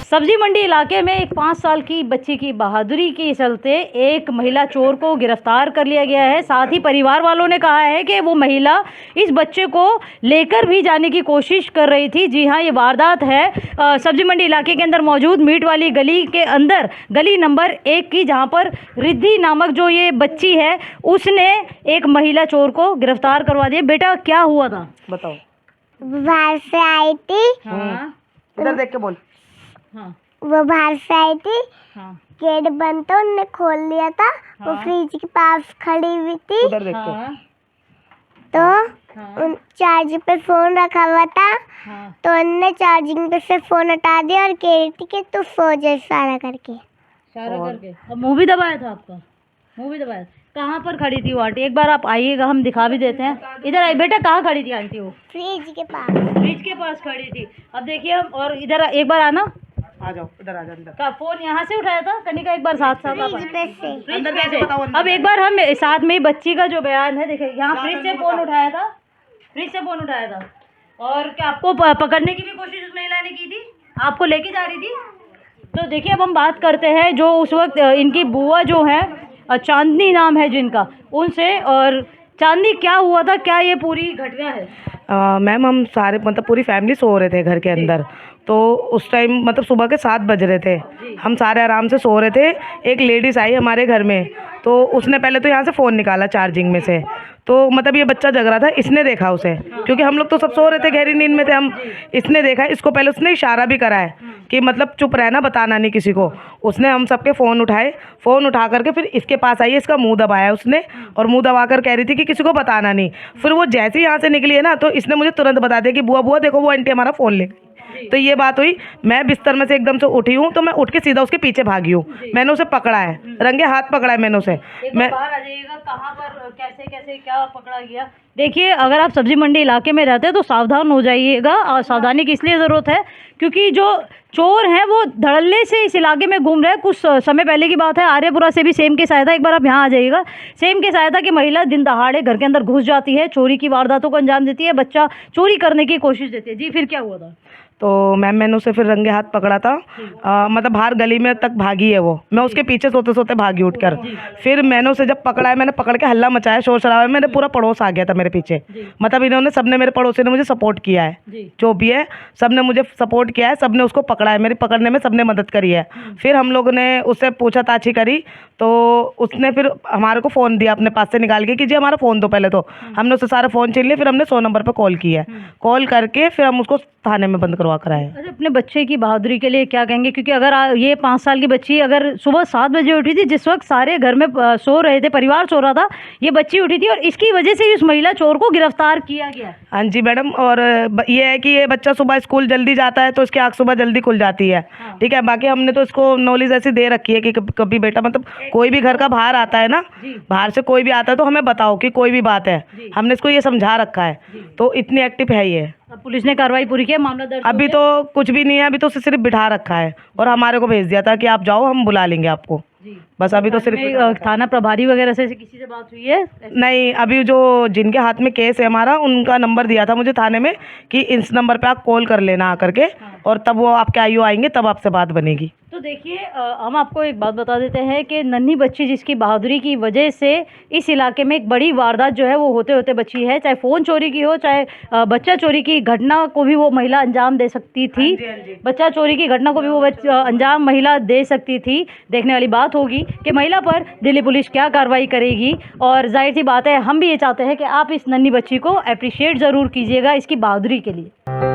सब्जी मंडी इलाके में एक 5 साल की बच्ची की बहादुरी के चलते एक महिला चोर को गिरफ्तार कर लिया गया है। साथ ही परिवार वालों ने कहा है कि वो महिला इस बच्चे को लेकर भी जाने की कोशिश कर रही थी। जी हाँ, ये वारदात है सब्जी मंडी इलाके के अंदर मौजूद मीट वाली गली के अंदर, गली नंबर 1 की, जहाँ पर रिद्धि नामक जो ये बच्ची है उसने एक महिला चोर को गिरफ्तार करवा दिया। बेटा क्या हुआ था बताओ। बाहर से आई थी। हाँ, इधर देख के बोल। हाँ, वो बाहर से आई थी। हाँ, गेट बंद था, उनने खोल लिया था। हाँ, वो फ्रिज के पास खड़ी हुई थी। उधर देख के। हाँ, तो हाँ, चार्ज पे फोन रखा हुआ था। हाँ, तो उनने चार्जिंग पे से फोन हटा दिया और कह रही थी कि तू सो जा, इशारा करके। इशारा करके। और मुंह भी दबाया था आपका? मुंह भी दबाया। कहाँ पर खड़ी थी वो आंटी? एक बार आप आइएगा, हम दिखा भी देते हैं। इधर आइए बेटा, कहाँ खड़ी थी आंटी? वो फ्रिज के पास। फ्रिज के पास खड़ी थी। अब देखिए हम, और इधर एक बार आना। आ जाओ, इधर आ जाओ अंदर। का फोन यहाँ से उठाया था कनिका? एक बार साथ साथ आप फ्रिज पे से। फ्रिज पे से। अब एक बार हम साथ में बच्ची का जो बयान है देखिए, यहाँ फ्रिज से फोन उठाया था, फ्रिज से फोन उठाया था। और क्या आपको पकड़ने की भी कोशिश उस महिला ने की थी? आपको लेके जा रही थी? तो देखिए अब हम बात करते हैं जो उस वक्त इनकी बुआ जो है, चांदनी नाम है जिनका, उनसे। और चांदनी, क्या हुआ था, क्या ये पूरी घटना है? मैम, हम सारे मतलब पूरी फैमिली सो रहे थे घर के अंदर। तो उस टाइम मतलब सुबह के 7 बज रहे थे, हम सारे आराम से सो रहे थे। एक लेडीज़ आई हमारे घर में, तो उसने पहले तो यहाँ से फ़ोन निकाला चार्जिंग में से। तो मतलब ये बच्चा जग रहा था, इसने देखा उसे, क्योंकि हम लोग तो सब सो रहे थे, गहरी नींद में थे हम। इसने देखा इसको, पहले उसने इशारा भी करा है कि मतलब चुप रहना, बताना नहीं किसी को। उसने हम सबके फ़ोन उठाए, फ़ोन उठा करके फिर इसके पास आई, इसका मुंह दबाया उसने, और मुंह दबा कर कह रही थी कि किसी को बताना नहीं। फिर वो जैसे ही यहाँ से निकली है ना, तो इसने मुझे तुरंत बता दिया कि बुआ बुआ देखो, वो आंटी हमारा फ़ोन ले गई। तो ये बात हुई। मैं बिस्तर में से एकदम से उठी हूँ, तो मैं उठ के सीधा उसके पीछे भागी हूँ। मैंने उसे पकड़ा है, रंगे हाथ पकड़ा है मैंने उसे। मैं बाहर आ जाइएगा, कहाँ पर कैसे कैसे क्या पकड़ा गया? देखिए, अगर आप सब्जी मंडी इलाके में रहते हैं तो सावधान हो जाइएगा। और सावधानी की इसलिए ज़रूरत है क्योंकि जो चोर हैं वो धड़ल्ले से इस इलाके में घूम रहे हैं। कुछ समय पहले की बात है, आर्यपुरा से भी सेम की सहायता, एक बार आप यहाँ आ जाइएगा, सेम की सहायता की महिला दिन दहाड़े घर के अंदर घुस जाती है, चोरी की वारदातों को अंजाम देती है, बच्चा चोरी करने की कोशिश देती है। जी, फिर क्या हुआ था? तो मैम, मैंने उसे फिर रंगे हाथ पकड़ा था। मतलब बाहर गली में तक भागी है वो, मैं उसके पीछे सोते सोते भागी उठकर। फिर मैंने उसे जब पकड़ा है, मैंने पकड़ के हल्ला मचाया, शोर शराबा, मेरे पूरा पड़ोस आ गया था मेरे पीछे। मतलब इन्होंने, सबने, मेरे पड़ोसी ने मुझे सपोर्ट किया है, जो भी है सबने मुझे सपोर्ट किया है, सबने उसको पकड़ा है, मेरी पकड़ने में सबने मदद करी है। फिर हम लोगों ने उससे पूछताछ करी, तो उसने फिर हमारे को फ़ोन दिया अपने पास से निकाल के कि जी हमारा फ़ोन दो। पहले तो हमने उससे सारा फ़ोन छीन लिया, फिर हमने 100 नंबर पर कॉल किया है। कॉल करके फिर हम उसको थाने में बंद करवा कर आए। अच्छा, अपने बच्चे की बहादुरी के लिए क्या कहेंगे? क्योंकि अगर ये 5 साल की बच्ची अगर सुबह 7 बजे उठी थी, जिस वक्त सारे घर में सो रहे थे, परिवार सो रहा था, ये बच्ची उठी थी और इसकी वजह से उस महिला चोर को गिरफ्तार किया गया। हाँ जी मैडम, और ये है कि ये बच्चा सुबह स्कूल जल्दी जाता है तो इसकी आँख सुबह जल्दी खुल जाती है। ठीक है, बाकी हमने तो इसको नॉलेज ऐसी दे रखी है कि कभी बेटा, मतलब कोई भी घर का बाहर आता है ना, बाहर से कोई भी आता है तो हमें बताओ कि कोई भी बात है, हमने इसको ये समझा रखा है। तो इतनी एक्टिव है ये। अब पुलिस ने कार्रवाई पूरी की है, मामला दर्ज? अभी तो कुछ भी नहीं है, अभी तो उसे सिर्फ बिठा रखा है और हमारे को भेज दिया था कि आप जाओ, हम बुला लेंगे आपको। बस अभी तो सिर्फ थाना प्रभारी वगैरह से किसी से बात हुई है? नहीं, अभी जो जिनके हाथ में केस है हमारा, उनका नंबर दिया था मुझे थाने में कि इस नंबर पे आप कॉल कर लेना आकर के, और तब वो आपके आईओ आएंगे, तब आपसे बात बनेगी। तो देखिए, हम आपको एक बात बता देते हैं कि नन्ही बच्ची जिसकी बहादुरी की वजह से इस इलाके में एक बड़ी वारदात जो है वो होते होते बची है। चाहे फ़ोन चोरी की हो, चाहे बच्चा चोरी की घटना को भी वो महिला अंजाम दे सकती थी। बच्चा चोरी की घटना को भी वो अंजाम महिला दे सकती थी। देखने वाली बात होगी कि महिला पर दिल्ली पुलिस क्या कार्रवाई करेगी। और जाहिर सी बात है, हम भी ये चाहते हैं कि आप इस नन्ही बच्ची को अप्रिशिएट ज़रूर कीजिएगा इसकी बहादुरी के लिए।